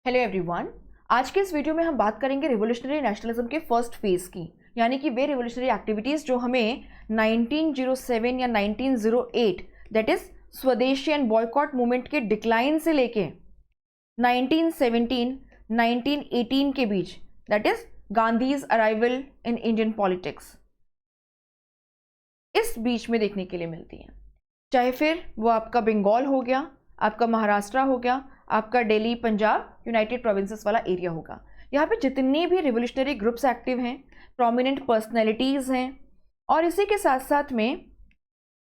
Hello everyone. आज के इस वीडियो में हम बात करेंगे रिवोल्यूशनरी नेशनलिज्म के फर्स्ट फेज की, यानी कि वे रिवोल्यूशनरी एक्टिविटीज़ जो हमें 1907 या 1908 that is Swadeshi and boycott movement के डिक्लाइन से लेके 1917 1918 के बीच that is Gandhi's arrival in Indian politics, इस बीच में देखने के लिए मिलती हैं। चाहे फिर वो आपका बंगाल हो गया, आपका महाराष्ट्र हो गया, आपका दिल्ली, पंजाब, यूनाइटेड प्रोविंसेस वाला एरिया होगा। यहाँ पे जितने भी रिवोल्यूशनरी ग्रुप्स एक्टिव हैं, प्रोमिनेंट पर्सनैलिटीज़ हैं, और इसी के साथ साथ में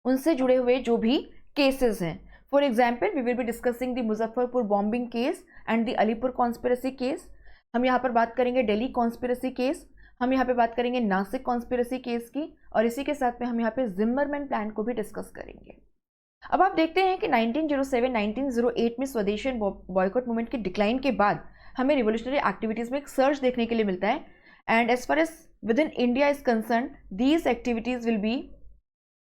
उनसे जुड़े हुए जो भी केसेस हैं। For example we will be discussing the Muzaffarpur bombing case and the Alipur conspiracy case. हम यहाँ पर बात करेंगे दिल्ली कॉन्स्पिरेसी केस, हम यहाँ पे बात करेंगे नासिक कॉन्स्पिरेसी केस की, और इसी के साथ में हम यहाँ पे जिम्मरमैन प्लान को भी डिस्कस करेंगे। अब आप देखते हैं कि 1907-1908 में स्वदेशी एंड बॉयकॉट मूवमेंट के डिक्लाइन के बाद हमें रिवोल्यूशनरी एक्टिविटीज़ में एक सर्च देखने के लिए मिलता है। And as far as within India is concern, these activities will be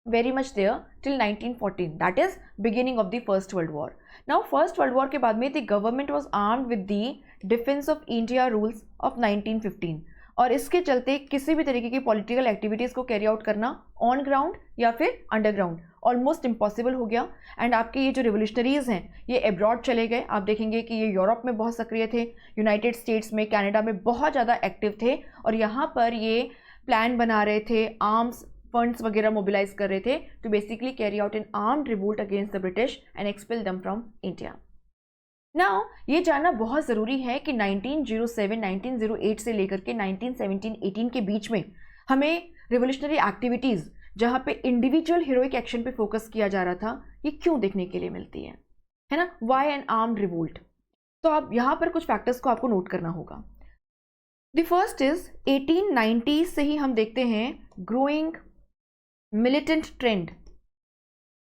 very much there till 1914, that is beginning of the first world war. Now first world war के बाद में the government was armed with the defense of India rules of 1915, और इसके चलते किसी भी तरीके की पॉलिटिकल एक्टिविटीज़ को कैरी आउट करना ऑन ग्राउंड या फिर अंडरग्राउंड ऑलमोस्ट इम्पॉसिबल हो गया। एंड आपके ये जो रिवोल्यूशनरीज हैं ये एब्रॉड चले गए। आप देखेंगे कि ये यूरोप में बहुत सक्रिय थे, यूनाइटेड स्टेट्स में, कनाडा में बहुत ज़्यादा एक्टिव थे, और यहाँ पर ये प्लान बना रहे थे, आर्म्स फंड्स वगैरह मोबिलाइज कर रहे थे to basically carry out an armed revolt against the British and expel them from India. Now ये जानना बहुत ज़रूरी है कि 1907-1908 से लेकर के 1917-18 के बीच में हमें रिवोल्यूशनरी एक्टिविटीज़ जहाँ पे इंडिविजुअल हीरोइक एक्शन पे फोकस किया जा रहा था, ये क्यों देखने के लिए मिलती है ना? Why an armed revolt? तो अब यहाँ पर कुछ फैक्टर्स को आपको नोट करना होगा। द फर्स्ट इज 1890 से ही हम देखते हैं growing militant trend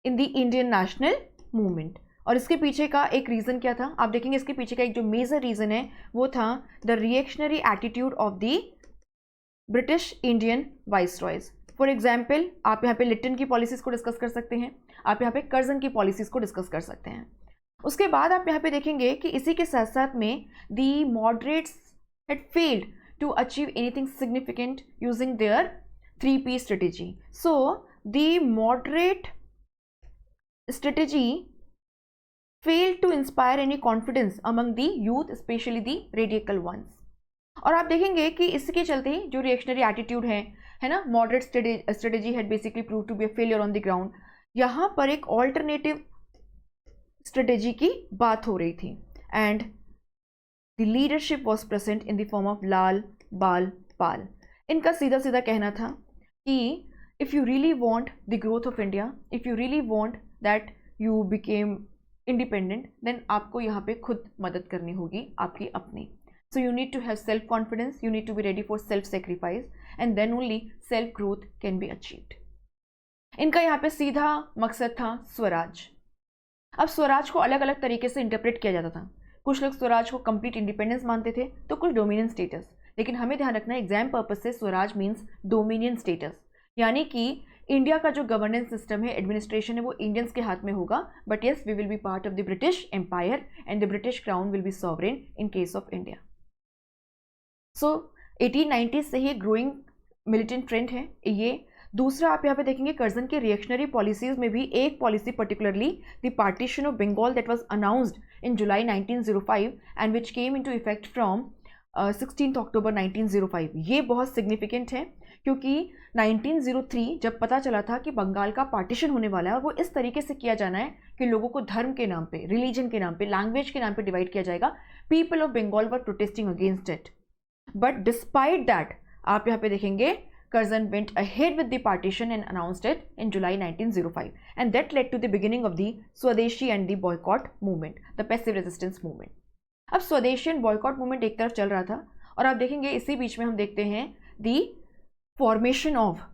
in the Indian national movement, और इसके पीछे का एक रीज़न क्या था? आप देखेंगे इसके पीछे का एक जो मेजर रीज़न है वो था the reactionary attitude of the British Indian viceroys. For example आप यहाँ पे लिटन की पॉलिसीज़ को डिस्कस कर सकते हैं, आप यहाँ पे कर्जन की पॉलिसीज़ को डिस्कस कर सकते हैं। उसके बाद आप यहाँ पे देखेंगे कि इसी के साथ साथ में the moderates had failed to achieve anything significant using their 3P strategy. So the moderate strategy failed to inspire any confidence among the youth, especially the radical ones. और आप देखेंगे कि इसके चलते जो रिएक्शनरी एटीट्यूड है ना, moderate strategy had basically prove to be a failure on the ground. यहाँ पर एक ऑल्टरनेटिव स्ट्रेटेजी की बात हो रही थी, and the leadership was present in the form of Lal Bal Pal. इनका सीधा सीधा कहना था कि if you really want the growth of India, if you really want that you became independent, then आपको यहाँ पे खुद मदद करनी होगी आपकी अपनी। So you need to have self confidence, you need to be ready for self sacrifice, and then only self growth can be achieved. इनका यहाँ पे सीधा मकसद था स्वराज। अब स्वराज को अलग अलग तरीके से इंटरप्रेट किया जाता था। कुछ लोग स्वराज को कंप्लीट इंडिपेंडेंस मानते थे, तो कुछ डोमिनियन स्टेटस। लेकिन हमें ध्यान रखना है एग्जाम पर्पज से स्वराज मीन्स डोमिनियन स्टेटस, यानी कि इंडिया का जो गवर्नेंस सिस्टम है, एडमिनिस्ट्रेशन है, वो इंडियंस के हाथ में होगा, but yes we will be part of the British empire and the British crown will be sovereign in case of India. So 1890 से ही ग्रोइंग मिलिटेंट ट्रेंड है ये। दूसरा आप यहाँ पे देखेंगे कर्जन के रिएक्शनरी पॉलिसीज में भी एक policy particularly the partition of Bengal that was announced in July 1905 and which came into effect from 16 अक्टूबर 1905। ये बहुत सिग्निफिकेंट है क्योंकि 1903 जब पता चला था कि बंगाल का पार्टीशन होने वाला है, और वो इस तरीके से किया जाना है कि लोगों को धर्म के नाम पे, रिलीजन के नाम पे, लैंग्वेज के नाम पे डिवाइड किया जाएगा। People of Bengal were protesting against it, but despite that आप यहाँ पे देखेंगे Curzon went ahead with the partition and announced it in July 1905, and that led to the beginning of the Swadeshi and the boycott movement, the passive resistance movement. अब स्वदेशी and boycott movement एक तरफ चल रहा था, और आप देखेंगे इसी बीच में हम देखते हैं the formation of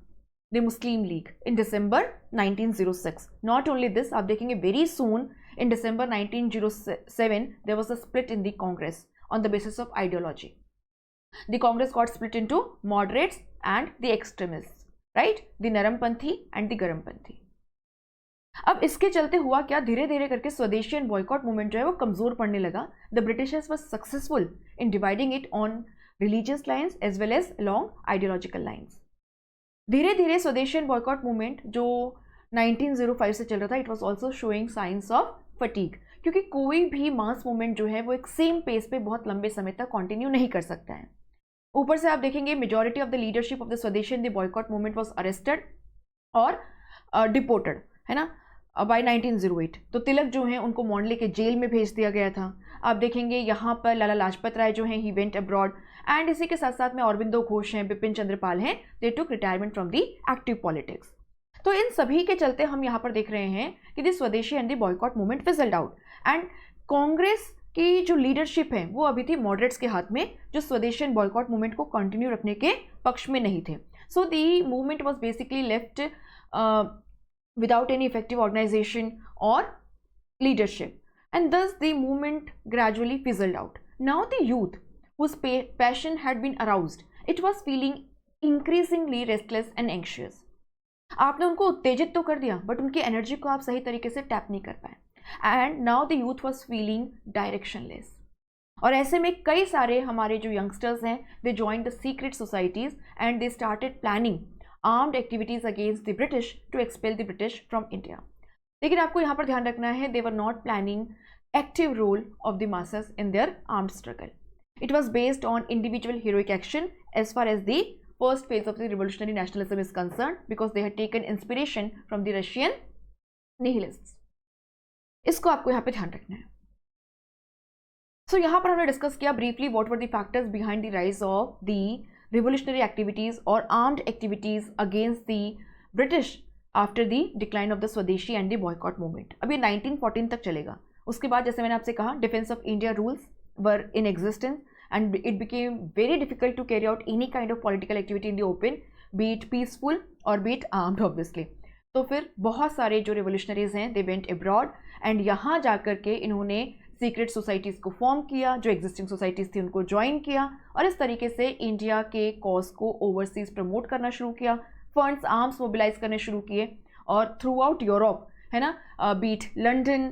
the Muslim League in December 1906। Not only this, आप देखेंगे very soon in December 1907 there was a split in the Congress on the basis of ideology. The Congress got split into moderates and the extremists, right? The Narampanthi and the Garampanthy. अब इसके चलते हुआ क्या, धीरे धीरे करके स्वदेशी एंड बॉयकॉट मूवमेंट जो है वो कमजोर पड़ने लगा. The Britishers was successful in dividing it on religious lines as well as along ideological lines. धीरे धीरे स्वदेशी एंड बॉयकॉट मूवमेंट जो 1905 से चल रहा था, it was also showing science of fatigue, क्योंकि कोई भी मास मूवमेंट जो है वो एक सेम पेस पे बहुत लंबे समय तक कंटिन्यू नहीं कर सकता है. ऊपर से आप देखेंगे majority of the leadership of the Swadeshi and the boycott movement was arrested और डिपोर्टेड, है ना, बाय 1908. तो तिलक जो हैं उनको मॉन्डले के जेल में भेज दिया गया था. आप देखेंगे यहाँ पर लाला लाजपत राय जो हैं ही वेंट अब्रॉड, एंड इसी के साथ साथ में अरबिंदो घोष हैं, बिपिन चंद्रपाल हैं, they took retirement from the active politics. तो इन सभी के चलते हम यहाँ पर देख रहे हैं कि the Swadeshi and the boycott movement fizzled out, and Congress की जो लीडरशिप है वो अभी थी मॉडरेट्स के हाथ में, जो स्वदेशी एंड बॉयकॉट मूवमेंट को कंटिन्यू रखने के पक्ष में नहीं थे. So the movement was basically left without any effective organization or leadership, and thus the movement gradually fizzled out. Now the youth whose passion had been aroused, it was feeling increasingly restless and anxious. आपने उनको उत्तेजित तो कर दिया, but उनकी energy को आप सही तरीके से टैप नहीं कर पाए. And now the youth was feeling directionless. और ऐसे में कई सारे हमारे जो यंगस्टर्स हैं, they join the secret societies and they started planning armed activities against the British to expel the British from India. लेकिन आपको यहाँ पर ध्यान रखना है, they were not planning active role of the masses in their armed struggle. It was based on individual heroic action as far as the first phase of the revolutionary nationalism is concerned, because they had taken inspiration from the Russian nihilists. इसको आपको यहाँ पे ध्यान रखना है. So यहाँ पर हमने डिस्कस किया briefly what were the factors behind the rise of the revolutionary activities or armed activities against the British after the decline of the Swadeshi and the boycott movement. अब ये 1914 तक चलेगा. उसके बाद जैसे मैंने आपसे कहा, defence of India rules were in existence and it became very difficult to carry out any kind of political activity in the open, be it peaceful or be it armed obviously. तो फिर बहुत सारे जो revolutionaries हैं, they went abroad and यहाँ जाकर के इन्होंने सीक्रेट सोसाइटीज़ को फॉर्म किया, जो एग्जिस्टिंग सोसाइटीज़ थी उनको ज्वाइन किया, और इस तरीके से इंडिया के कॉज को ओवरसीज प्रमोट करना शुरू किया, फंड्स आर्म्स मोबिलाइज करने शुरू किए, और थ्रू आउट यूरोप, है ना, beat London,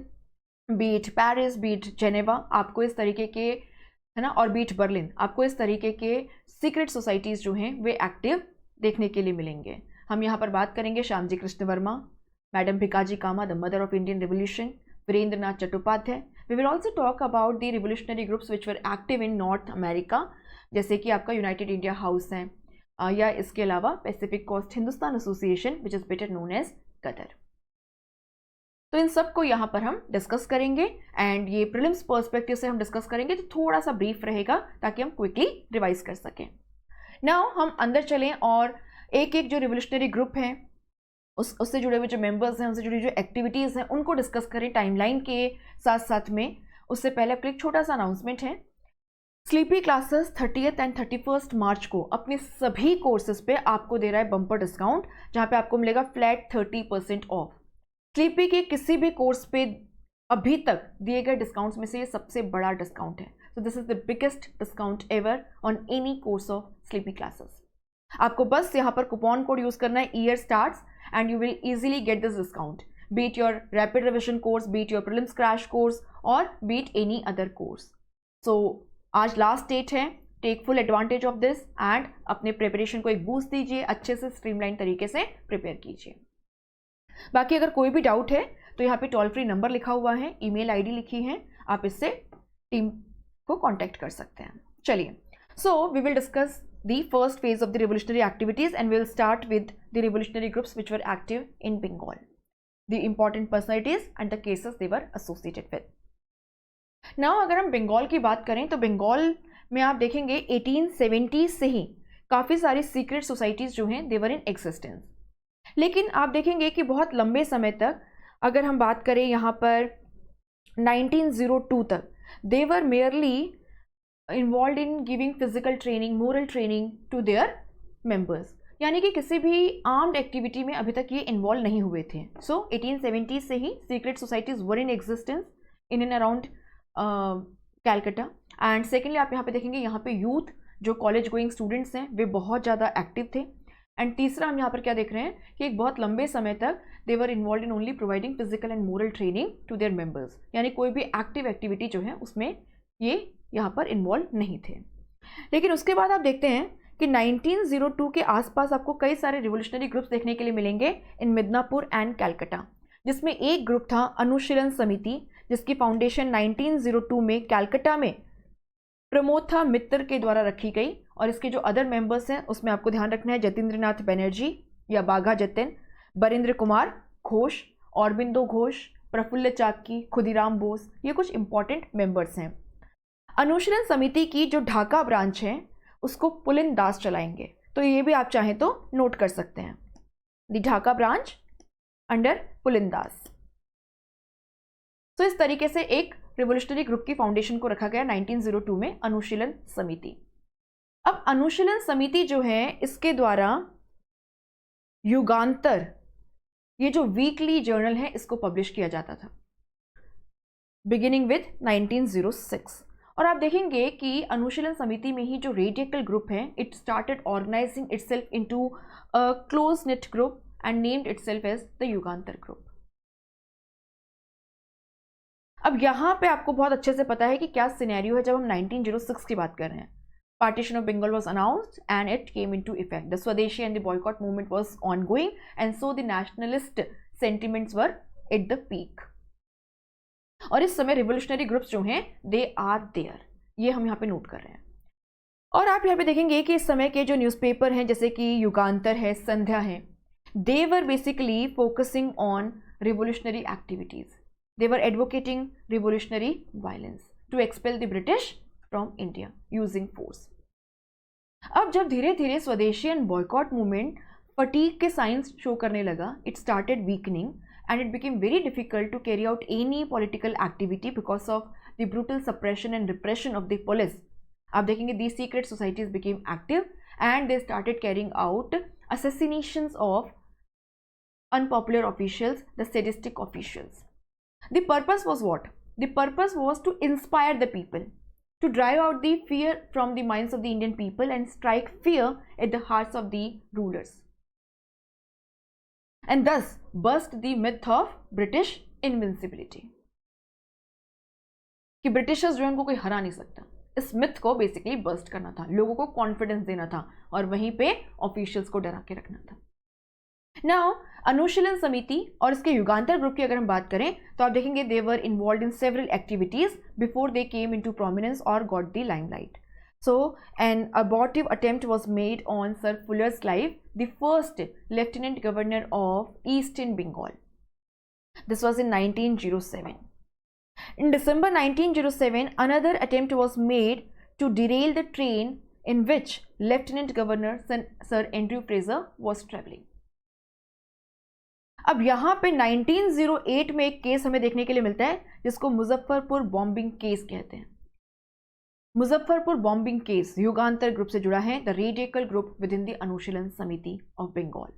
beat Paris, beat Geneva, आपको इस तरीके के, है ना, और बीट बर्लिन, आपको इस तरीके के सीक्रेट सोसाइटीज़ जो हैं वे एक्टिव देखने के लिए मिलेंगे. हम यहाँ पर बात करेंगे Shyamji Krishna Varma, madam Bhikaji Cama, the mother of Indian revolution, Virendranath Chattopadhyay. We will also talk about the revolutionary groups which were active in North America, जैसे कि आपका यूनाइटेड इंडिया हाउस है, या इसके अलावा Pacific Coast Hindustan Association which is better known as Ghadar. तो इन सब को यहाँ पर हम डिस्कस करेंगे, एंड ये प्रीलिम्स पर्सपेक्टिव से हम डिस्कस करेंगे, तो थोड़ा सा ब्रीफ रहेगा ताकि हम क्विकली रिवाइज कर सकें. नाउ हम अंदर चलें और एक एक जो रिवोल्यूशनरी ग्रुप हैं उससे जुड़े हुए जो मेंबर्स हैं, उनसे जुड़ी जो एक्टिविटीज़ हैं, उनको डिस्कस करें टाइमलाइन के साथ साथ में. उससे पहले आपको एक छोटा सा अनाउंसमेंट है. Sleepy classes 30th and 31st मार्च को अपने सभी कोर्सेज पे आपको दे रहा है बम्पर डिस्काउंट, जहाँ पे आपको मिलेगा फ्लैट 30% ऑफ. स्लीपी के किसी भी कोर्स पे अभी तक दिए गए डिस्काउंट्स में से ये सबसे बड़ा डिस्काउंट है. So this is the biggest discount ever on any course of Sleepy classes. आपको बस यहाँ पर कूपन कोड यूज़ करना है, year starts, and you will easily get this discount, be it your rapid revision course, be it your prelims crash course, or be it any other course. So आज last date है, take full advantage of this and अपने preparation को एक boost दीजिए, अच्छे से streamline तरीके से प्रिपेयर कीजिए. बाकी अगर कोई भी डाउट है तो यहाँ पे टोल फ्री नंबर लिखा हुआ है, ईमेल आईडी लिखी है, आप इससे टीम को कांटेक्ट कर सकते हैं. चलिए, so we will discuss the first phase of the revolutionary activities and we'll start with the revolutionary groups which were active in Bengal, the important personalities and the cases they were associated with. Now अगर हम बंगाल की बात करें तो बंगाल में आप देखेंगे 1870 से ही काफ़ी सारी सीक्रेट सोसाइटीज़ जो हैं they were in existence. लेकिन आप देखेंगे कि बहुत लंबे समय तक, अगर हम बात करें यहाँ पर 1902 तक, they were merely involved in giving physical training, moral training to their members. यानी कि किसी भी आर्म्ड एक्टिविटी में अभी तक ये इन्वॉल्व नहीं हुए थे. सो 1870 से ही secret societies were in existence in and around Calcutta. And secondly आप यहाँ पे देखेंगे, यहाँ पे यूथ जो कॉलेज गोइंग स्टूडेंट्स हैं वे बहुत ज़्यादा एक्टिव थे. एंड तीसरा हम यहाँ पर क्या देख रहे हैं कि एक बहुत लंबे समय तक they were involve in only providing physical and moral training to their members, यानी कोई भी एक्टिव एक्टिविटी जो है उसमें ये यहाँ पर इन्वॉल्व नहीं थे। लेकिन उसके बाद आप देखते हैं कि 1902 के आसपास आपको कई सारे रिवोल्यूशनरी ग्रुप्स देखने के लिए मिलेंगे इन मिदनापुर एंड कैलकाटा, जिसमें एक ग्रुप था अनुशीलन समिति, जिसकी फाउंडेशन 1902 में कैलकाटा में प्रमोथा मित्र के द्वारा रखी गई। और इसके जो अदर मेंबर्स हैं उसमें आपको ध्यान रखना है जतीन्द्रनाथ बनर्जी या बाघा जतिन, बरिंद्र कुमार घोष, औरबिंदो घोष, प्रफुल्ल चाकी, खुदीराम बोस, ये कुछ इंपॉर्टेंट मेंबर्स हैं। अनुशीलन समिति की जो ढाका ब्रांच है उसको पुलिन दास चलाएंगे, तो ये भी आप चाहें तो नोट कर सकते हैं, the Dhaka branch under Pulin Das. तो इस तरीके से एक रिवोल्यूशनरी ग्रुप की फाउंडेशन को रखा गया 1902 में, अनुशीलन समिति। अब अनुशीलन समिति जो है इसके द्वारा युगांतर, ये जो वीकली जर्नल है, इसको पब्लिश किया जाता था बिगिनिंग विद 1906। और आप देखेंगे कि अनुशीलन समिति में ही जो रेडिकल ग्रुप है, it started organising itself into a close net group and named itself as the Jugantar group. अब यहाँ पे आपको बहुत अच्छे से पता है कि क्या सिनेरियो है जब हम 1906 की बात कर रहे हैं। Partition of Bengal was announced and it came into effect. The Swadeshi and the boycott movement was ongoing, and so the nationalist sentiments were at the peak. और इस समय रिवोल्यूशनरी ग्रुप्स जो हैं दे आर देयर, ये हम यहाँ पे note कर रहे हैं। और आप यहाँ पे देखेंगे कि इस समय के जो न्यूज़पेपर हैं जैसे कि युगांतर है, संध्या है, they were basically focusing on revolutionary activities, they were advocating revolutionary violence to expel the British from India using force. अब जब धीरे धीरे Swadeshi and boycott movement fatigue के साइंस शो करने लगा, it started weakening and it became very difficult to carry out any political activity because of the brutal suppression and repression of the police. आप देखेंगे these secret societies became active and they started carrying out assassinations of unpopular officials, the sadistic officials. The purpose was what? The purpose was to inspire the people, to drive out the fear from the minds of the Indian people and strike fear at the hearts of the rulers, and thus burst the myth of British invincibility, कि Britishers जो है उनको कोई हरा नहीं सकता। इस myth को बेसिकली बर्स्ट करना था, लोगों को कॉन्फिडेंस देना था और वहीं पे ऑफिशियल्स को डरा के रखना था। नाउ अनुशीलन समिति और इसके युगांतर ग्रुप की अगर हम बात करें तो आप देखेंगे they were involve in several activities before they came into prominence और got the limelight. So, an abortive attempt was made on Sir Fuller's life, the first Lieutenant Governor of Eastern Bengal. This was in 1907. In December 1907, another attempt was made to derail the train in which Lieutenant Governor Sir Andrew Fraser was traveling. अब यहाँ पे 1908 में एक case हमें देखने के लिए मिलता है जिसको मुजफ्फरपुर बॉम्बिंग केस कहते हैं। Muzaffarpur bombing case Jugantar group से जुड़ा है, the radical group within the Anushilan Samiti of Bengal.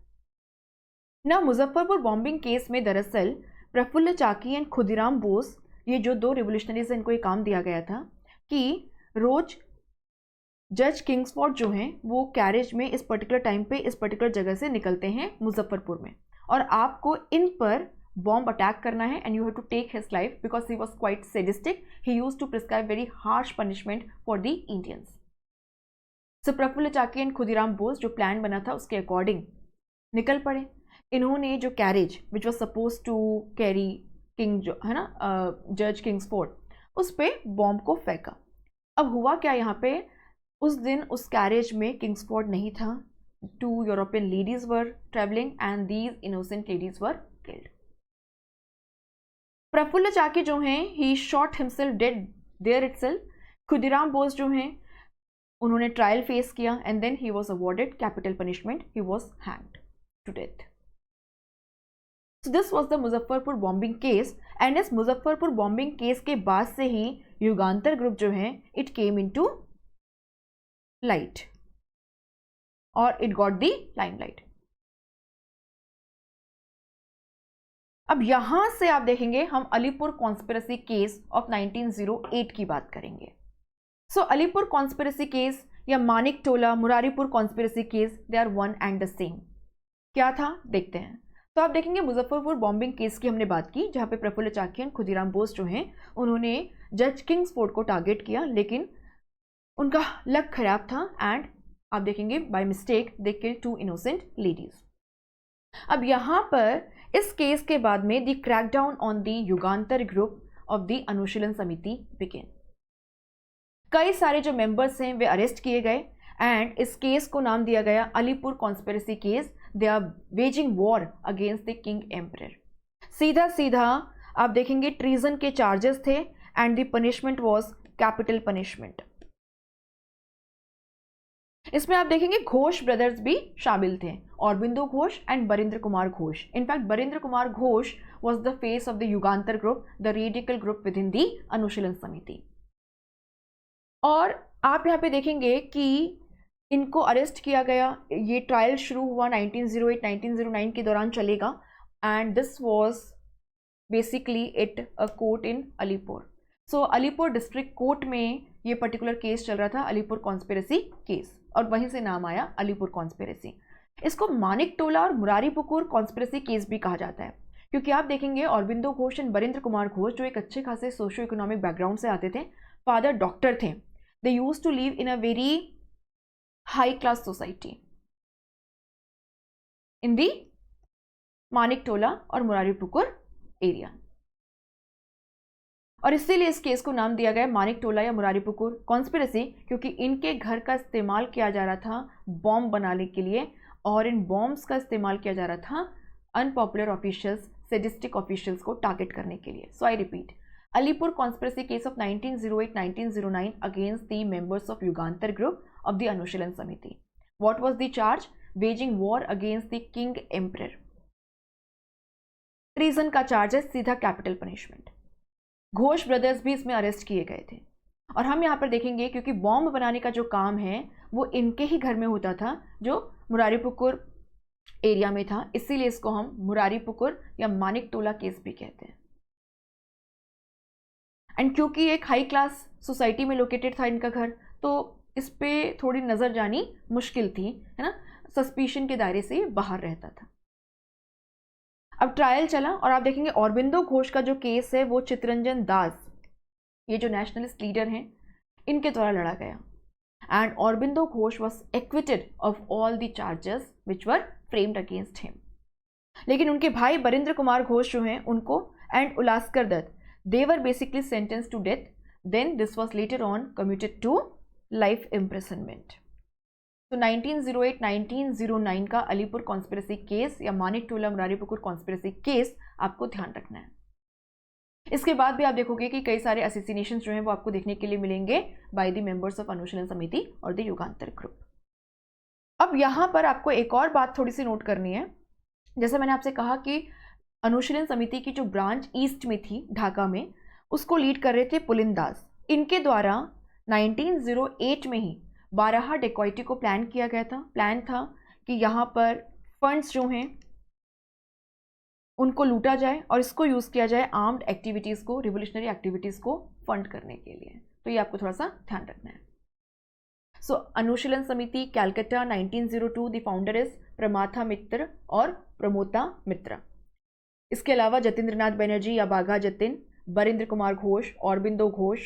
ना मुजफ्फरपुर बॉम्बिंग केस में दरअसल प्रफुल्ल चाकी एंड खुदीराम बोस, ये जो दो रिवोल्यूशनरीज हैं, इनको एक काम दिया गया था कि रोज जज किंग्सफोर्ड जो हैं वो कैरेज में इस पर्टिकुलर टाइम पे इस पर्टिकुलर जगह से निकलते हैं मुजफ्फरपुर में, और आपको इन पर बॉम्ब अटैक करना है and you have to take his life because he was quite sadistic, he used to prescribe very harsh punishment for the Indians. So Prafulla Chaki and Khudiram Bose जो प्लान बना था उसके अकॉर्डिंग निकल पड़े। इन्होंने जो carriage which was suppose to carry king जो है ना जज किंग्सफोर्ड, उस पर बॉम्ब को फेंका। अब हुआ क्या यहाँ पे, उस दिन उस कैरेज में किंग्सफोर्ड नहीं था, 2 European ladies were travelling and these innocent ladies were killed. Prafulla Chaki जो हैं he shot himself dead there itself. Khudiram Bose जो हैं उन्होंने ट्रायल फेस किया and then he was awarded capital punishment, he was hanged to death. So this was the Muzaffarpur bombing case and इस Muzaffarpur bombing case के बाद से ही युगांतर ग्रुप जो है इट केम इनटू लाइट और इट गॉट द लाइमलाइट। अब यहां से आप देखेंगे हम अलीपुर कॉन्स्पिरेसी केस ऑफ 1908 की बात करेंगे। सो अलीपुर कॉन्स्पिरेसी केस या Manik Tola Muraripur conspiracy case, they are one and the same. क्या था देखते हैं। तो आप देखेंगे मुजफ्फरपुर बॉम्बिंग केस की हमने बात की, जहां पे प्रफुल्ल चाकी, खुदीराम बोस जो हैं उन्होंने जज किंग्सफोर्ड को टारगेट किया, लेकिन उनका लक खराब था एंड आप देखेंगे by mistake they killed 2 innocent ladies. अब यहां पर इस केस के बाद में the crackdown on the Jugantar group of the Anushilan Samiti begin. कई सारे जो मेंबर्स हैं वे अरेस्ट किए गए एंड इस केस को नाम दिया गया Alipore conspiracy case. They are waging war against the king emperor. सीधा सीधा आप देखेंगे ट्रीजन के चार्जेस थे and the punishment was capital punishment. इसमें आप देखेंगे घोष ब्रदर्स भी शामिल थे, Aurobindo Ghosh and Barindra Kumar Ghosh. In fact Barindra Kumar Ghosh was the face of the Jugantar group, the radical group within the Anushilan Samiti. और आप यहाँ पे देखेंगे कि इनको अरेस्ट किया गया। ये ट्रायल शुरू हुआ 1908-1909 के दौरान चलेगा and this was basically at a court in Alipur. So Alipur district court में ये पर्टिकुलर केस चल रहा था, अलीपुर कॉन्स्पिरेसी केस, और वहीं से नाम आया अलीपुर कॉन्स्पिरेसी। इसको मानिक टोला और मुरारीपुकुर कॉन्स्पिरेसी केस भी कहा जाता है, क्योंकि आप देखेंगे औरबिंदो घोष एंड बरिंद्र कुमार घोष जो एक अच्छे खासे सोशियो इकोनॉमिक बैकग्राउंड से आते थे, फादर डॉक्टर थे, they used to live in a very high class society in the Manik Tola और मुरारीपुकुर एरिया, और इसीलिए इस केस को नाम दिया गया मानिक टोला या मुरारीपुकुर कॉन्स्पिरेसी, क्योंकि इनके घर का इस्तेमाल किया जा रहा था बॉम्ब बनाने के लिए, और इन बॉम्ब्स का इस्तेमाल किया जा रहा था अनपॉपुलर ऑफिशियल्स, सेडिस्टिक ऑफिशियल्स को टारगेट करने के लिए। So I repeat, Alipore conspiracy case of 1908-1909 against the members of Jugantar group of the Anushilan Samiti. What was the charge? Waging war against the king emperor. Treason का चार्ज है, सीधा कैपिटल पनिशमेंट। घोष ब्रदर्स भी इसमें arrest किए गए थे, और हम यहाँ पर देखेंगे क्योंकि बॉम्ब बनाने का जो काम है वो इनके ही घर में होता था जो मुरारीपुकुर एरिया में था, इसीलिए इसको हम मुरारीपुकुर या मानिक टोला केस भी कहते हैं। एंड क्योंकि एक हाई क्लास सोसाइटी में लोकेटेड था इनका घर, तो इस पे थोड़ी नज़र जानी मुश्किल थी, है ना, सस्पिशन के दायरे से बाहर रहता था। अब ट्रायल चला और आप देखेंगे औरबिंदो घोष का जो केस है वो चितरंजन दास, ये जो नेशनलिस्ट लीडर हैं, इनके द्वारा लड़ा गया and Aurobindo Ghosh was acquitted of all the charges which were framed against him. लेकिन उनके भाई बरिंद्र कुमार घोष जो हैं उनको and Ullaskar Dutt, they were basically sentenced to death. Then this was later on commuted to life imprisonment. So 1908-1909 का अलीपुर कॉन्स्पिरेसी केस या मानिक टोला मुरारीपुकुर conspiracy case आपको ध्यान रखना है। इसके बाद भी आप देखोगे कि कई सारे असोसिएशंस जो हैं वो आपको देखने के लिए मिलेंगे बाय द मेंबर्स ऑफ अनुशीलन समिति और द युगांतर ग्रुप। अब यहाँ पर आपको एक और बात थोड़ी सी नोट करनी है। जैसे मैंने आपसे कहा कि अनुशीलन समिति की जो ब्रांच ईस्ट में थी ढाका में, उसको लीड कर रहे थे पुलिन दास। इनके द्वारा 1908 में ही 12 डेकॉइटी को प्लान किया गया था। प्लान था कि यहाँ पर फंड्स जो हैं उनको लूटा जाए और इसको यूज़ किया जाए आर्म्ड एक्टिविटीज़ को, रिवोल्यूशनरी एक्टिविटीज़ को फंड करने के लिए। तो ये आपको थोड़ा सा ध्यान रखना है। सो अनुशीलन समिति कैलकाटा 1902, द फाउंडर इज प्रमाथा मित्र और प्रमोता मित्र। इसके अलावा जतेंद्रनाथ बनर्जी या बाघा जतिन, बरिंद्र कुमार घोष, औरबिंदो घोष,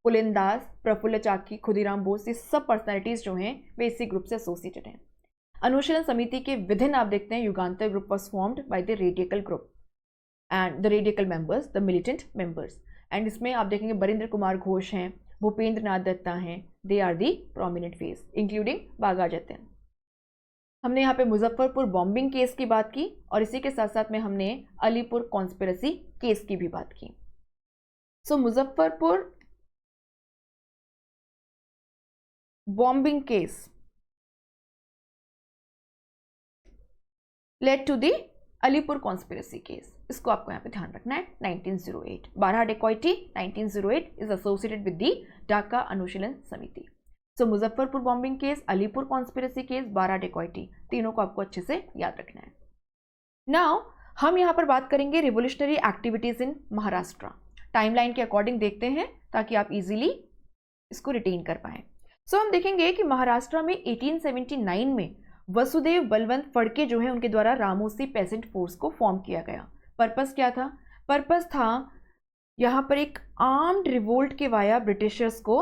पुलिन दास, प्रफुल्ल चाकी, खुदीराम बोस, ये सब पर्सनैलिटीज जो हैं वे इसी ग्रुप से एसोसिएटेड हैं। अनुशीलन समिति के विधिन आप देखते हैं Jugantar group was formed by the radical group and the radical members, the militant members. And इसमें आप देखेंगे बरिंद्र कुमार घोष हैं, भूपेंद्र नाथ दत्ता हैं, they are the prominent face, including Bagha Jatin. हमने यहाँ पे मुजफ्फरपुर बॉम्बिंग केस की बात की और इसी के साथ साथ में हमने अलीपुर कॉन्स्पिरेसी केस की भी बात की। So Muzaffarpur bombing case led to the Alipore conspiracy case. इसको आपको यहाँ पे ध्यान रखना है। 1908 12 dacoity 1908 is associated with the Dhaka Anushilan Samiti. So Muzaffarpur bombing case, Alipore conspiracy case, 12 dacoity, तीनों को आपको अच्छे से याद रखना है। नाउ हम यहाँ पर बात करेंगे revolutionary activities in Maharashtra. Timeline के अकॉर्डिंग देखते हैं ताकि आप इजीली इसको रिटेन कर पाएं। सो हम देखेंगे कि महाराष्ट्र में 1879 में वसुदेव बलवंत फड़के जो है उनके द्वारा रामोसी पेसेंट फोर्स को फॉर्म किया गया। पर्पस क्या था? पर्पस था यहां पर एक आर्म्ड रिवोल्ट के वाया ब्रिटिशर्स को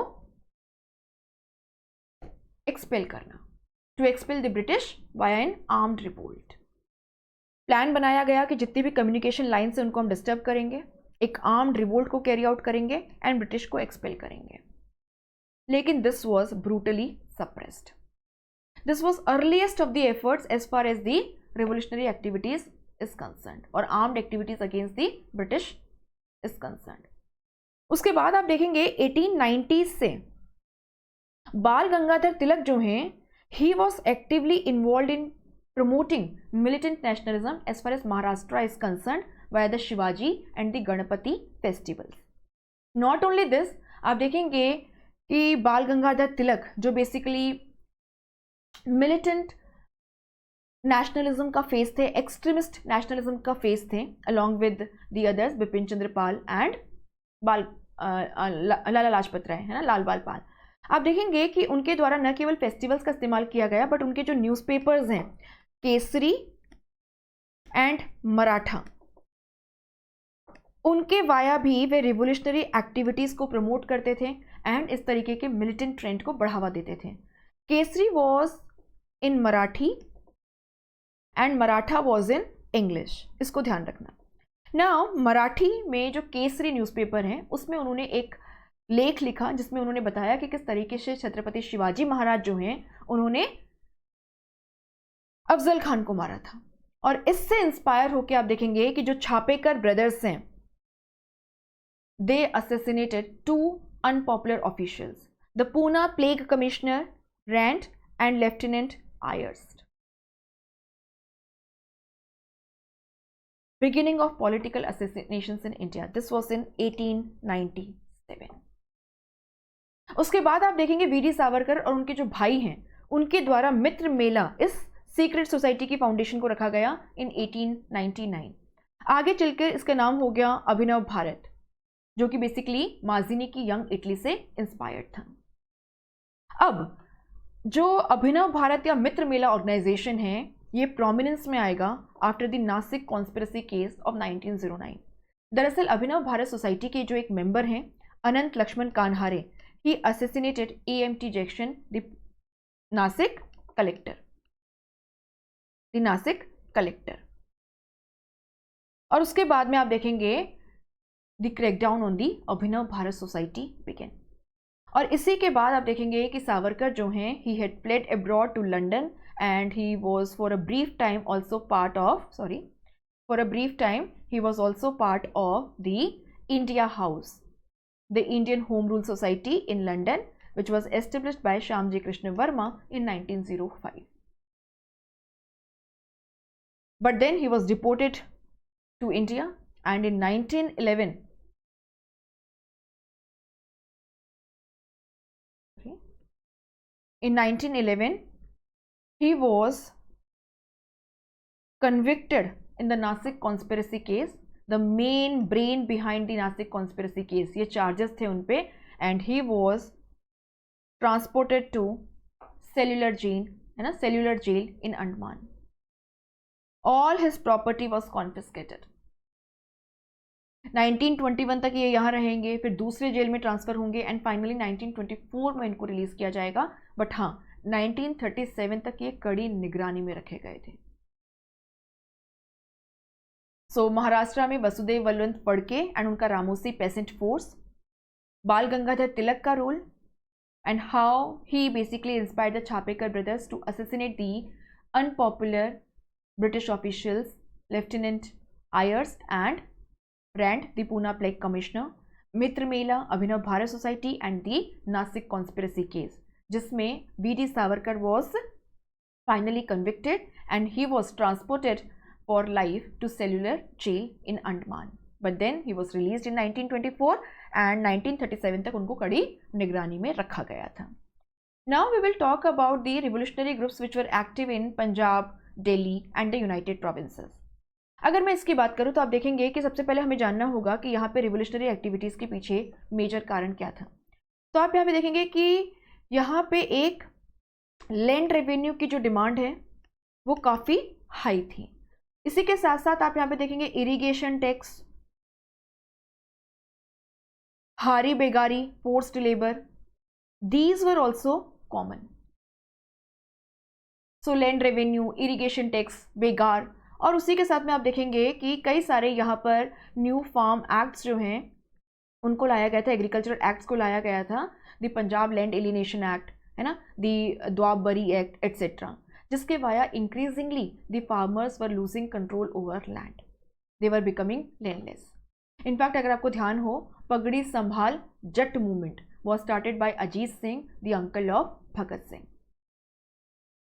एक्सपेल करना, to expel the British via an armed revolt. Plan बनाया गया कि जितनी भी कम्युनिकेशन लाइन से उनको हम डिस्टर्ब करेंगे, एक आर्म्ड रिवोल्ट को कैरी आउट करेंगे एंड ब्रिटिश को एक्सपेल करेंगे। लेकिन this was brutally suppressed. This was earliest of the efforts as far as the revolutionary activities is concerned और armed activities against the British is concerned. उसके बाद आप देखेंगे 1890 से बाल गंगाधर तिलक जो हैं, he was actively involve in promoting militant nationalism as far as Maharashtra is concerned via the Shivaji and the Ganpati festivals. Not only this, आप देखेंगे कि बाल गंगाधर तिलक जो बेसिकली मिलिटेंट नेशनलिज्म का फेस थे, एक्सट्रीमिस्ट नेशनलिज्म का फेस थे, along with the others Bipin Chandra Pal and Lala Lajpat Rai, है ना, लाल बाल पाल। आप देखेंगे कि उनके द्वारा न केवल फेस्टिवल्स का इस्तेमाल किया गया बट उनके जो न्यूज़पेपर्स हैं केसरी एंड मराठा, उनके वाया भी वे रिवोल्यूशनरी एक्टिविटीज को प्रमोट करते थे एंड इस तरीके के मिलिटेंट ट्रेंड को बढ़ावा देते थे। Kesari was in Marathi and Maratha was in English, इसको ध्यान रखना। नाउ मराठी में जो केसरी न्यूज़पेपर है उसमें उन्होंने एक लेख लिखा जिसमें उन्होंने बताया कि किस तरीके से छत्रपति शिवाजी महाराज जो हैं उन्होंने अफजल खान को मारा था। और इससे इंस्पायर होकर आप देखेंगे कि जो छापेकर ब्रदर्स हैं, they assassinated 2 unpopular officials, the Poona plague commissioner Rand and lieutenant Ayerst. Beginning of political assassinations in India. This was in 1897. उसके बाद आप देखेंगे वीडी सावरकर और उनके जो भाई हैं उनके द्वारा मित्र मेला इस सीक्रेट सोसाइटी की फाउंडेशन को रखा गया इन 1899। आगे चलकर इसका नाम हो गया अभिनव भारत, जो कि बेसिकली माजिनी की यंग इटली से इंस्पायर्ड था। अब जो अभिनव भारत या मित्र मेला ऑर्गेनाइजेशन है ये प्रोमिनेंस में आएगा after the Nashik conspiracy case of 1909। दरअसल अभिनव भारत सोसाइटी के जो एक मेंबर हैं Anant Laxman Kanhare, he assassinated AMT Jackson the Nashik collector. और उसके बाद में आप देखेंगे the crackdown on the Abhinav Bharat society begin. और इसी के बाद आप देखेंगे कि सावरकर जो हैं he had fled abroad to London and he was for a brief time also part of the India House, the Indian Home Rule Society in London, which was established by Shyamji Krishna Verma in 1905. But then he was deported to India and in 1911 he was convicted in the Nasik conspiracy case, the main brain behind the Nasik conspiracy case, ये charges थे उन पे, and he was transported to cellular jail, है ना, cellular jail in Andaman. All his property was confiscated. 1921 तक ये यहाँ रहेंगे, फिर दूसरे जेल में ट्रांसफर होंगे एंड फाइनली 1924 में इनको रिलीज किया जाएगा। बट हाँ 1937 तक ये कड़ी निगरानी में रखे गए थे। सो महाराष्ट्र में वसुदेव बलवंत फड़के एंड उनका रामोसी पेसेंट फोर्स, बाल गंगाधर तिलक का role and how he basically inspired the Chapekar brothers to assassinate the unpopular British officials lieutenant Ayerst and Rand the Poona plague commissioner, Mitra Mela, Abhinav Bharat society and the Nashik conspiracy case, जिसमें VD Savarkar was finally convicted and he was transported for life to Cellular Jail in Andaman, but then he was released in 1924 and 1937 तक उनको कड़ी निगरानी में रखा गया था। Now we will talk about the revolutionary groups which were active in Punjab, Delhi and the United Provinces. अगर मैं इसकी बात करूं तो आप देखेंगे कि सबसे पहले हमें जानना होगा कि यहाँ पे रिवोल्यूशनरी एक्टिविटीज़ के पीछे मेजर कारण क्या था। तो आप यहाँ पे देखेंगे कि यहाँ पे एक लैंड रेवेन्यू की जो डिमांड है वो काफ़ी हाई थी। इसी के साथ साथ आप यहाँ पे देखेंगे इरिगेशन टैक्स, हारी बेगारी, forced labour, these were also common. So land revenue, irrigation tax, बेगार, और उसी के साथ में आप देखेंगे कि कई सारे यहाँ पर न्यू फार्म एक्ट्स जो हैं उनको लाया गया था, एग्रीकल्चरल एक्ट्स को लाया गया था, the Punjab land alienation act है ना, द द्वाबरी एक्ट एट्सेट्रा, जिसके via increasingly the farmers were losing control over land, they were becoming landless. In fact अगर आपको ध्यान हो, पगड़ी Sambhal Jatt movement was started by Ajit Singh, the uncle of Bhagat Singh.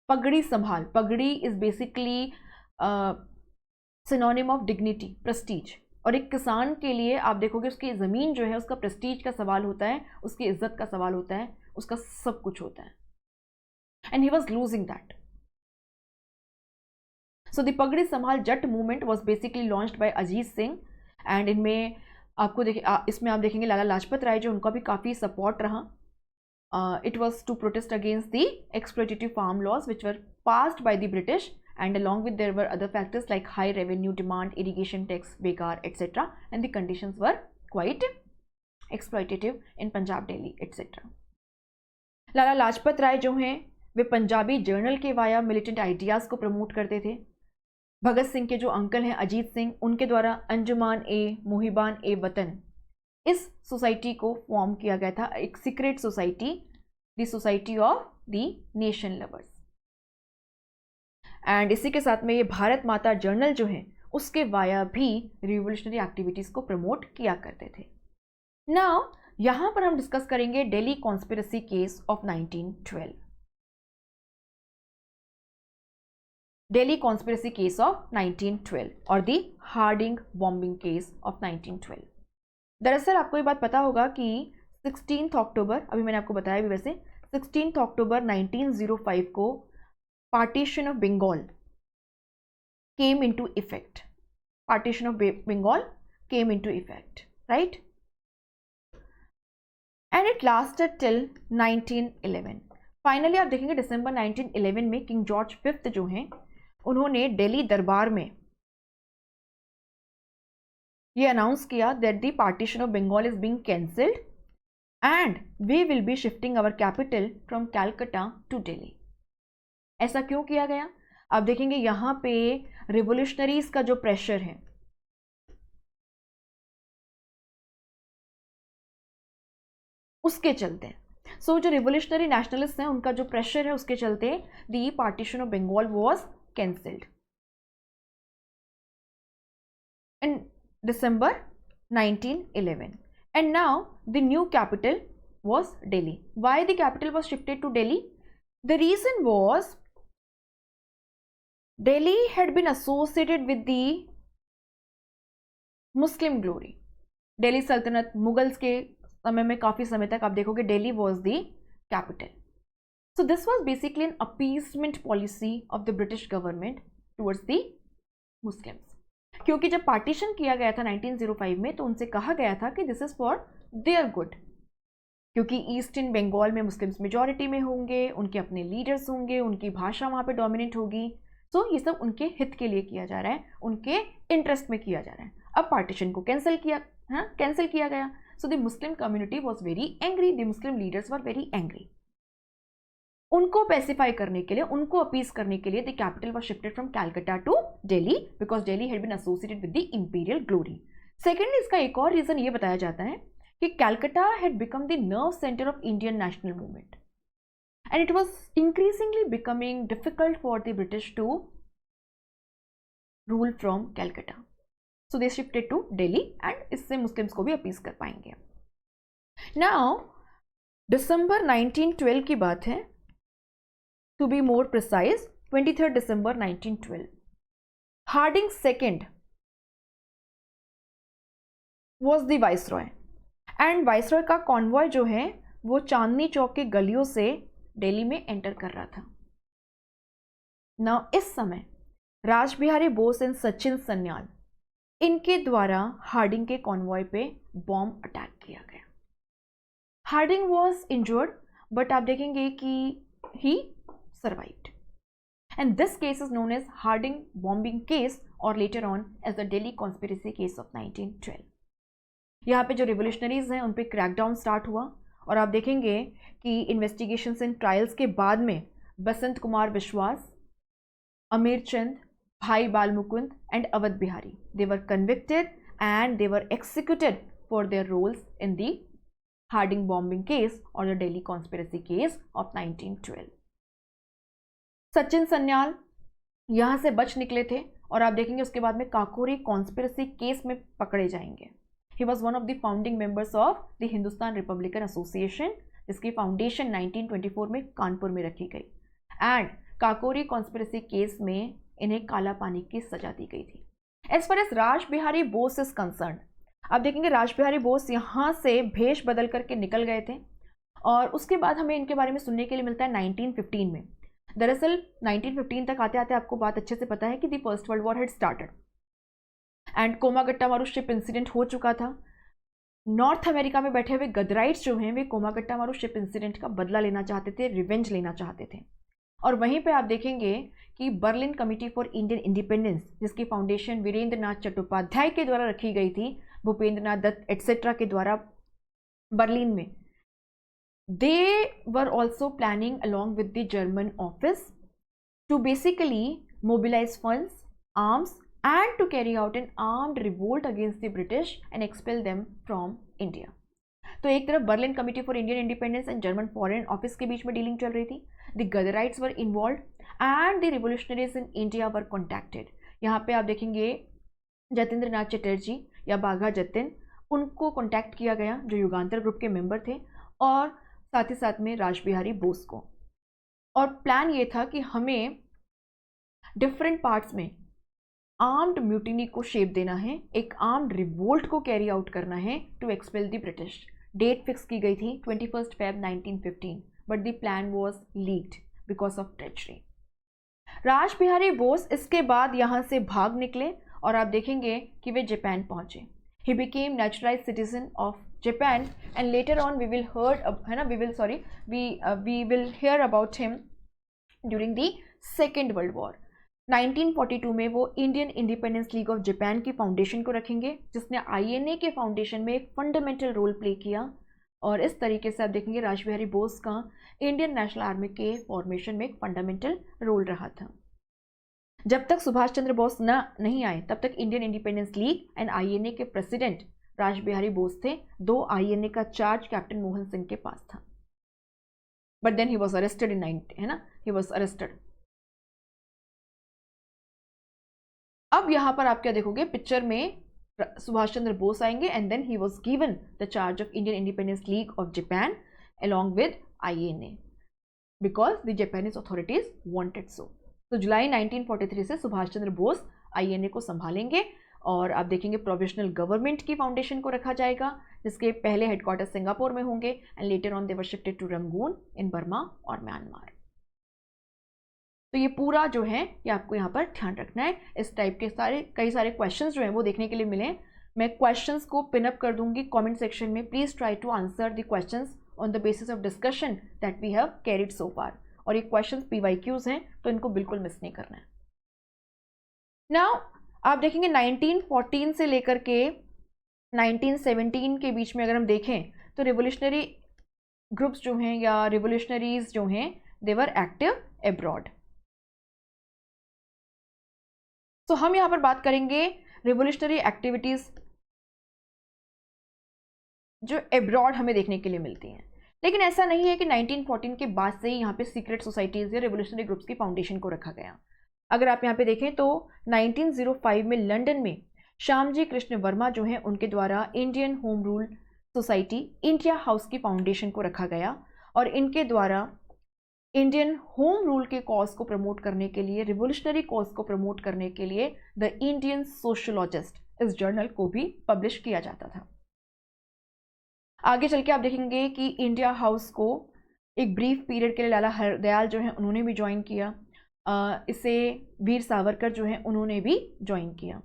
पगड़ी संभाल, पगड़ी is basically synonym of dignity, Prestige, और एक किसान के लिए आप देखोगे उसकी ज़मीन जो है उसका प्रेस्टीज का सवाल होता है, उसकी इज्जत का सवाल होता है, उसका सब कुछ होता है, and he was losing that. So the Pagdi Sambhal Jatt movement was basically launched by Ajit Singh, and इनमें आपको इसमें आप देखेंगे लाला लाजपत राय जो, उनका भी काफ़ी सपोर्ट रहा। It was to protest against the exploitative farm laws which were passed by the British, and along with there were other factors like high revenue demand, irrigation tax, begar, etc. And the conditions were quite exploitative in Punjab, Delhi, etc. लाला लाजपत राय जो हैं वे Punjabi journal के via militant ideas को promote करते थे। भगत सिंह के जो uncle हैं अजीत सिंह, उनके द्वारा अंजुमान ए मुहिबान ए वतन, इस सोसाइटी को फॉर्म किया गया था, एक secret society, the society of the nation lovers. And इसी के साथ में ये भारत माता जर्नल जो है उसके वाया भी रिवोल्यूशनरी एक्टिविटीज को प्रमोट किया करते थे। नाउ यहां पर हम डिस्कस करेंगे Delhi conspiracy case of 1912, Delhi conspiracy case of 1912 और the Hardinge bombing case of 1912। दरअसल आपको ये बात पता होगा कि 16 अक्टूबर, अभी मैंने आपको बताया भी वैसे, 16 अक्टूबर 1905 को partition of Bengal came into effect, partition of Bengal came into effect, right, and it lasted till 1911। Finally आप देखेंगे दिसंबर 1911 में किंग जॉर्ज फिफ्थ जो हैं उन्होंने दिल्ली दरबार में ये अनाउंस किया that the partition of Bengal is being cancelled and we will be shifting our capital from Calcutta to Delhi. ऐसा क्यों किया गया? आप देखेंगे यहां पे रिवोल्यूशनरीज का जो प्रेशर है उसके चलते, सो जो रिवोल्यूशनरी नेशनलिस्ट हैं उनका जो प्रेशर है उसके चलते the partition of Bengal was cancelled in December 1911, and now the new capital was Delhi. Why the capital was shifted to Delhi? The reason was Delhi had been associated with the Muslim glory. Delhi Sultanate Mughals के समय में काफ़ी समय तक आप देखोगे Delhi was the capital. So this was basically an appeasement policy of the British government towards the Muslims. क्योंकि जब पार्टीशन किया गया था 1905 में तो उनसे कहा गया था कि this is for their good, क्योंकि ईस्टर्न बंगाल में मुस्लिम्स मेजॉरिटी में होंगे, उनके अपने लीडर्स होंगे, उनकी भाषा वहाँ पे डोमिनेट होगी, सो ये सब उनके हित के लिए किया जा रहा है, उनके इंटरेस्ट में किया जा रहा है। अब पार्टीशन को कैंसिल किया गया, so the Muslim community was very angry, the Muslim leaders were very angry. उनको पैसिफाई करने के लिए, उनको अपीज करने के लिए the capital was shifted from Calcutta to Delhi because Delhi had been associated with the imperial glory. Secondly इसका एक और रीजन ये बताया जाता है कि Calcutta had become the nerve centre of Indian national movement and it was increasingly becoming difficult for the British to rule from Calcutta, so they shifted to Delhi and इससे Muslims को भी अपीज कर पाएंगे। नाउ दिसंबर 1912 की बात है, to be more precise 23rd December 1912, Harding II was the viceroy and viceroy का convoy जो है वो चांदनी चौक के गलियों से दिल्ली में एंटर कर रहा था। ना इस समय राजबिहारी बोस एंड सचिन सन्याल इनके द्वारा हार्डिंग के कॉन्वॉय पे बॉम्ब अटैक किया गया। हार्डिंग वॉज इंजर्ड बट आप देखेंगे कि he survived and this case is known as Hardinge bombing case और later on as the Delhi conspiracy case of 1912। यहाँ पे जो रिवोल्यूशनरीज हैं उन पे क्रैकडाउन स्टार्ट हुआ और आप देखेंगे कि इन्वेस्टिगेशंस एंड ट्रायल्स के बाद में बसंत कुमार विश्वास, अमीर चंद, भाई बाल Mukund and Awadh Bihari, they were convicted and they were executed for their roles in the Harding bombing case or the Delhi conspiracy case of 1912. Sachin Sanyal यहाँ से बच निकले थे और आप देखेंगे उसके बाद में काकोरी कॉन्स्पिरेसी केस में पकड़े जाएंगे। He was one of the founding members of the Hindustan Republican association, जिसकी फाउंडेशन 1924 में कानपुर में रखी गई एंड काकोरी कॉन्स्पिरेसी केस में इन्हें काला पानी की सजा दी गई थी। As far as Raj Bihari Bose is concerned, आप देखेंगे राज बिहारी बोस यहाँ से भेष बदल करके निकल गए थे और उसके बाद हमें इनके बारे में सुनने के लिए मिलता है 1915 में। दरअसल 1915 तक आते आते आपको बात अच्छे से पता है कि the first world war had started and Komagata Maru ship incident हो चुका था। नॉर्थ अमेरिका में बैठे हुए गदराइट्स जो हैं वे कोमागट्टा मारू शिप इंसिडेंट का बदला लेना चाहते थे, रिवेंज लेना चाहते थे। और वहीं पे आप देखेंगे कि Berlin committee for Indian independence, जिसकी फाउंडेशन वीरेंद्र नाथ चट्टोपाध्याय के द्वारा रखी गई थी, भूपेंद्र नाथ दत्त एटसेट्रा के द्वारा बर्लिन में, they were also planning along with the German office to basically mobilise funds, arms and to carry out an armed revolt against the British and expel them from India. तो एक तरफ Berlin committee for Indian independence and German foreign office के बीच में dealing चल रही थी, the Ghadarites were involve and the revolutionaries in India were contacted. यहाँ पे आप देखेंगे जतेंद्र नाथ चटर्जी या बाघा जतिन, उनको कॉन्टैक्ट किया गया जो युगांतर ग्रुप के मेंबर थे, और साथ ही साथ में राज बिहारी बोस को। और प्लान ये था कि हमें डिफरेंट पार्ट्स में आर्म्ड म्यूटिनी को शेप देना है, एक आर्म्ड रिवोल्ट को कैरी आउट करना है to expel the British. Date fix की गई थी 21 Feb 1915, but the plan was leaked because of treachery. Raj Bihari Bose इसके बाद यहाँ से भाग निकले और आप देखेंगे कि वे जापान पहुंचे। He became naturalised citizen of Japan and later on we will hear about him during the Second World War. 1942 में वो Indian Independence League of Japan की फाउंडेशन को रखेंगे, जिसने आईएनए के फाउंडेशन में एक फंडामेंटल रोल प्ले किया। और इस तरीके से आप देखेंगे राज बिहारी बोस का इंडियन नेशनल आर्मी के फॉर्मेशन में एक फंडामेंटल रोल रहा था। जब तक सुभाष चंद्र बोस नहीं आए तब तक Indian Independence league and INA के प्रेसिडेंट राज बिहारी बोस थे। दो आईएनए का चार्ज कैप्टन मोहन सिंह के पास था, but then he was arrested in he was arrested. अब यहां पर आप क्या देखोगे, पिक्चर में सुभाष चंद्र बोस आएंगे and then he was given the charge of Indian Independence League of Japan along with INA because the Japanese authorities wanted so. तो जुलाई 1943 से सुभाष चंद्र बोस INA को संभालेंगे और आप देखेंगे प्रोविजनल गवर्नमेंट की फाउंडेशन को रखा जाएगा, जिसके पहले हेडक्वार्टर सिंगापुर में होंगे and later on they were shifted to Rangoon in Burma और म्यांमार। तो ये पूरा जो है ये आपको यहाँ पर ध्यान रखना है। इस टाइप के कई सारे क्वेश्चंस जो हैं वो देखने के लिए मिले। मैं क्वेश्चंस को पिनअप कर दूंगी कमेंट सेक्शन में। Please try to answer the questions on the basis of discussion that we have carried so far. और ये क्वेश्चंस PYQs हैं तो इनको बिल्कुल मिस नहीं करना है। नाउ आप देखेंगे 1914 से लेकर के 1917 के बीच में अगर हम देखें तो रिवोल्यूशनरी ग्रुप्स जो हैं या रिवोल्यूशनरीज जो हैं दे वर एक्टिव एब्रॉड। तो हम यहां पर बात करेंगे रिवोल्यूशनरी एक्टिविटीज जो एब्रॉड हमें देखने के लिए मिलती हैं। लेकिन ऐसा नहीं है कि 1914 के बाद से ही यहाँ पे सीक्रेट सोसाइटीज या रिवोल्यूशनरी ग्रुप्स की फाउंडेशन को रखा गया। अगर आप यहाँ पे देखें तो 1905 में लंदन में श्यामजी कृष्ण वर्मा जो हैं उनके द्वारा Indian home rule society India house की फाउंडेशन को रखा गया और इनके द्वारा इंडियन होम रूल के कॉज को प्रमोट करने के लिए, रिवोल्यूशनरी कॉज को प्रमोट करने के लिए द इंडियन सोशोलॉजिस्ट इस जर्नल को भी पब्लिश किया जाता था। आगे चल के आप देखेंगे कि इंडिया हाउस को एक ब्रीफ पीरियड के लिए लाला हरदयाल जो हैं उन्होंने भी ज्वाइन किया। इसे वीर सावरकर जो हैं उन्होंने भी ज्वाइन किया।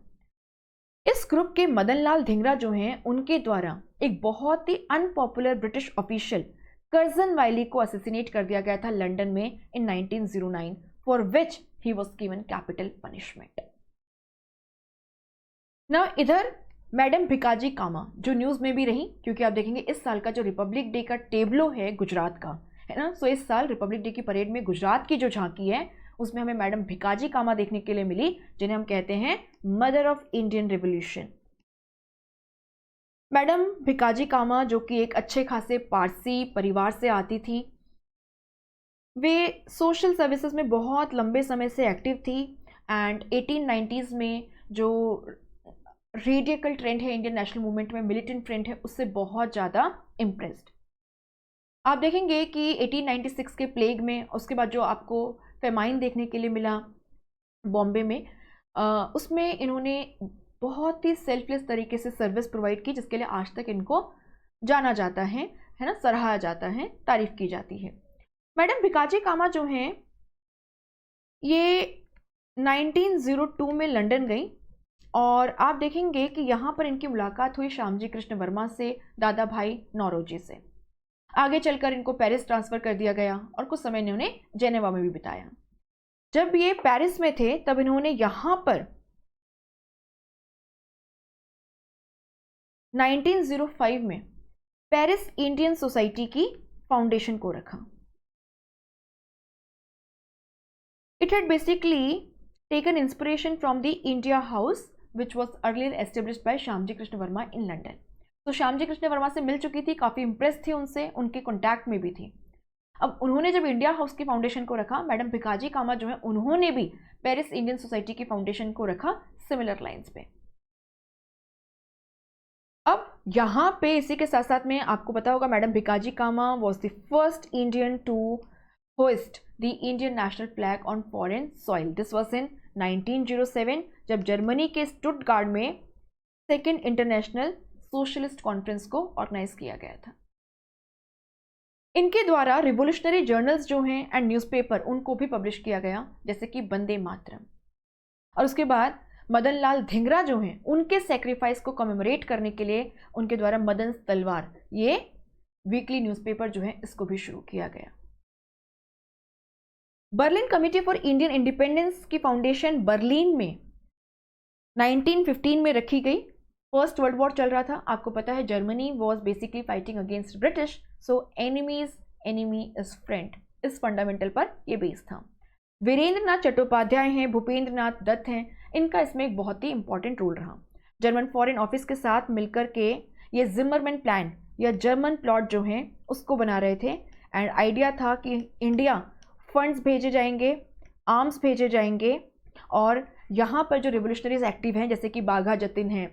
इस ग्रुप के मदन लाल धिंगरा जो हैं उनके द्वारा एक बहुत ही अनपॉपुलर ब्रिटिश ऑफिशियल कर्जन वाइली को असैसिनेट कर दिया गया था लंदन में इन 1909, for which he was given capital punishment. ना इधर मैडम भिकाजी कामा जो न्यूज में भी रही, क्योंकि आप देखेंगे इस साल का जो रिपब्लिक डे का टेबलो है गुजरात का, है ना, सो इस साल रिपब्लिक डे की परेड में गुजरात की जो झांकी है उसमें हमें मैडम भिकाजी कामा देखने के लिए मिली, जिन्हें हम कहते हैं mother of Indian revolution. Madam Bhikaji Cama जो कि एक अच्छे खासे पारसी परिवार से आती थी, वे सोशल सर्विसेज में बहुत लंबे समय से एक्टिव थी एंड 1890s में जो रेडिकल ट्रेंड है इंडियन नेशनल मूवमेंट में, मिलिटेंट ट्रेंड है, उससे बहुत ज़्यादा इम्प्रेस्ड। आप देखेंगे कि 1896 के प्लेग में, उसके बाद जो आपको फेमाइन देखने के लिए मिला बॉम्बे में, उसमें इन्होंने बहुत ही सेल्फलेस तरीके से सर्विस प्रोवाइड की, जिसके लिए आज तक इनको जाना जाता है ना, सराहा जाता है, तारीफ की जाती है। मैडम भिकाजी कामा जो हैं ये 1902 में लंदन गई और आप देखेंगे कि यहाँ पर इनकी मुलाकात हुई श्यामजी कृष्ण वर्मा से, दादा भाई नौरोजी से। आगे चलकर इनको पेरिस ट्रांसफ़र कर दिया गया और कुछ समय इन्होंने जेनेवा में भी बिताया। जब ये पेरिस में थे तब इन्होंने यहाँ पर 1905 में पेरिस इंडियन सोसाइटी की फाउंडेशन को रखा। It had basically taken inspiration from the India house which was earlier established by Shyamji Krishna Verma in London. तो श्यामजी कृष्ण वर्मा से मिल चुकी थी, काफ़ी इंप्रेस थी उनसे, उनके कॉन्टैक्ट में भी थी। अब उन्होंने जब इंडिया हाउस की फाउंडेशन को रखा, मैडम भिकाजी कामा जो है उन्होंने भी पेरिस इंडियन सोसाइटी की फाउंडेशन को रखा सिमिलर लाइंस पे। अब यहाँ पे इसी के साथ साथ में आपको पता होगा madam Bhikaji Cama was the first Indian to host the Indian national flag on foreign soil. This was in 1907 जब जर्मनी के स्टुटगार्ट में सेकेंड इंटरनेशनल सोशलिस्ट कॉन्फ्रेंस को ऑर्गेनाइज किया गया था। इनके द्वारा रिवोल्यूशनरी जर्नल्स जो हैं एंड न्यूज़पेपर उनको भी पब्लिश किया गया, जैसे कि वंदे मातरम। और उसके बाद मदन लाल धिंगरा जो हैं उनके सेक्रीफाइस को कमेमोरेट करने के लिए उनके द्वारा मदन तलवार, ये वीकली न्यूज़पेपर जो है इसको भी शुरू किया गया। Berlin committee for Indian independence की फाउंडेशन बर्लिन में 1915 में रखी गई। फर्स्ट वर्ल्ड वॉर चल रहा था, आपको पता है Germany was basically fighting against British, so enemy is friend, इस फंडामेंटल पर ये बेस था। वीरेंद्र नाथ चट्टोपाध्याय हैं, भूपेंद्र नाथ दत्त हैं, इनका इसमें एक बहुत ही इंपॉर्टेंट रोल रहा। जर्मन फॉरेन ऑफिस के साथ मिलकर के ये जिमरमैन प्लान या जर्मन प्लॉट जो हैं उसको बना रहे थे एंड आइडिया था कि इंडिया फंड्स भेजे जाएंगे, आर्म्स भेजे जाएंगे और यहाँ पर जो रिवोल्यूशनरीज एक्टिव हैं जैसे कि बाघा जतिन हैं,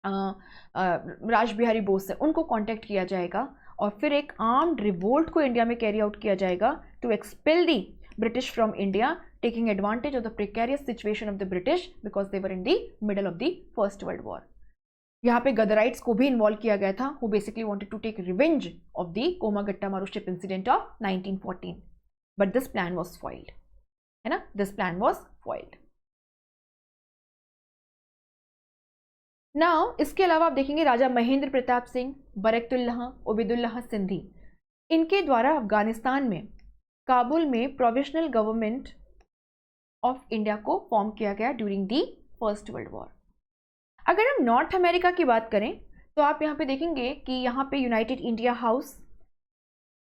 राज बिहारी बोस है, उनको कांटेक्ट किया जाएगा और फिर एक आर्म्ड रिवोल्ट को इंडिया में कैरी आउट किया जाएगा to expel the British from India, taking advantage of the precarious situation of the British because they were in the middle of the first world war. यहाँ पे गदराइट्स को भी इन्वॉल्व किया गया था, who basically wanted to take revenge of the Komagata Maru ship incident of 1914, but this plan was foiled, है ना, this plan was foiled. Now इसके अलावा आप देखेंगे राजा महेंद्र प्रताप सिंह, बरकतुल्लाह, उबैदुल्लाह सिंधी, इनके द्वारा अफगानिस्तान में काबुल में प्रोविजनल गवर्नमेंट ऑफ इंडिया को फॉर्म किया गया during the first world war. अगर हम नॉर्थ अमेरिका की बात करें तो आप यहाँ पे देखेंगे कि यहाँ पे यूनाइटेड इंडिया हाउस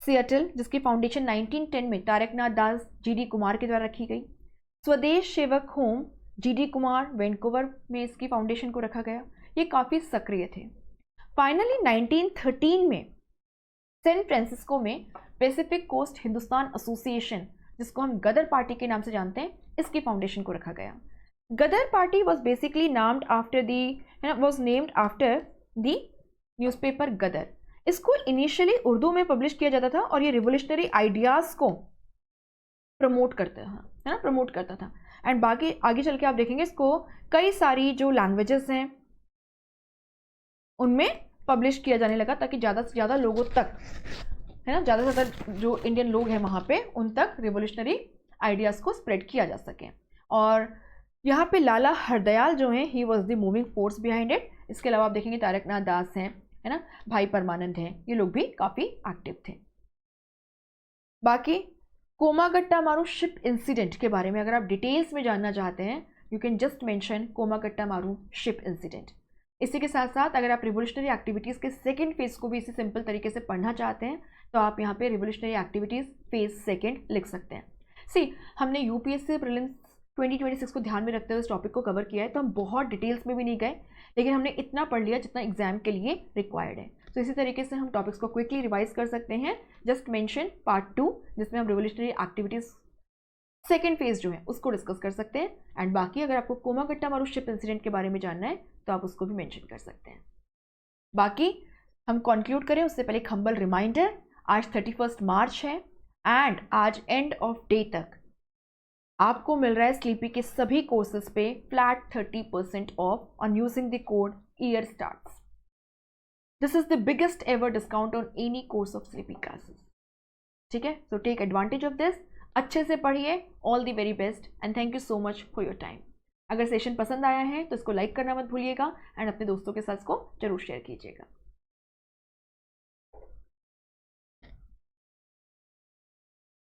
सियाटल, जिसकी फाउंडेशन 1910 में तारकनाथ दास जीडी कुमार के द्वारा रखी गई। स्वदेश सेवक होम जीडी कुमार, वैंकूवर में इसकी फाउंडेशन को रखा गया, ये काफ़ी सक्रिय थे। फाइनली 1913 में सैन फ्रांसिस्को में पैसिफिक कोस्ट हिंदुस्तान एसोसिएशन, जिसको हम गदर पार्टी के नाम से जानते हैं, इसकी फाउंडेशन को रखा गया। Ghadar party was basically named after named after the newspaper Ghadar. इसको इनिशियली उर्दू में पब्लिश किया जाता था और ये रिवोल्यूशनरी आइडियाज़ को प्रमोट करता था, है ना, प्रमोट करता था। एंड बाकी आगे चल के आप देखेंगे इसको कई सारी जो लैंग्वेजेस हैं उनमें पब्लिश किया जाने लगा ताकि ज़्यादा से ज़्यादा लोगों तक, है ना, ज़्यादा से ज़्यादा जो इंडियन लोग हैं वहाँ पे उन तक रिवोल्यूशनरी आइडियाज़ को स्प्रेड किया जा सके। और यहाँ पे लाला हरदयाल जो हैं, he was the moving force behind it. इसके अलावा आप देखेंगे तारकनाथ दास हैं, है ना, भाई परमानंद हैं, ये लोग भी काफ़ी एक्टिव थे। बाकी कोमागट्टामारू शिप इंसिडेंट के बारे में अगर आप डिटेल्स में जानना चाहते हैं, you can just mention Komagata Maru ship incident. इसी के साथ साथ अगर आप रिवोल्यूशनरी एक्टिविटीज़ के सेकेंड फेज को भी इसी सिंपल तरीके से पढ़ना चाहते हैं तो आप यहाँ पे रिवोल्यूशनरी एक्टिविटीज़ फेज सेकेंड लिख सकते हैं। हमने यूपीएससी प्रीलिम्स 2026 को ध्यान में रखते हुए इस टॉपिक को कवर किया है, तो हम बहुत डिटेल्स में भी नहीं गए, लेकिन हमने इतना पढ़ लिया जितना एग्जाम के लिए रिक्वायर्ड है। तो इसी तरीके से हम टॉपिक्स को क्विकली रिवाइज कर सकते हैं। जस्ट मेंशन पार्ट 2 जिसमें हम रिवोल्यूशनरी एक्टिविटीज़ सेकेंड फेज जो है उसको डिस्कस कर सकते हैं, एंड बाकी अगर आपको कोमागट्टामारू शिप इंसिडेंट के बारे में जानना है तो आप उसको भी मेंशन कर सकते हैं। बाकी हम कंक्लूड करें उससे पहले एक हम्बल रिमाइंडर, आज 31 मार्च है एंड आज एंड ऑफ डे तक आपको मिल रहा है स्लीपी के सभी कोर्सेज पे flat 30% off on using the code year starts. This is the biggest ever discount on any course of Sleepy Classes. ठीक है, so take advantage of this, अच्छे से पढ़िए। All the very best and thank you so much for your time. अगर session पसंद आया है तो इसको लाइक करना मत भूलिएगा एंड अपने दोस्तों के साथ इसको जरूर शेयर कीजिएगा।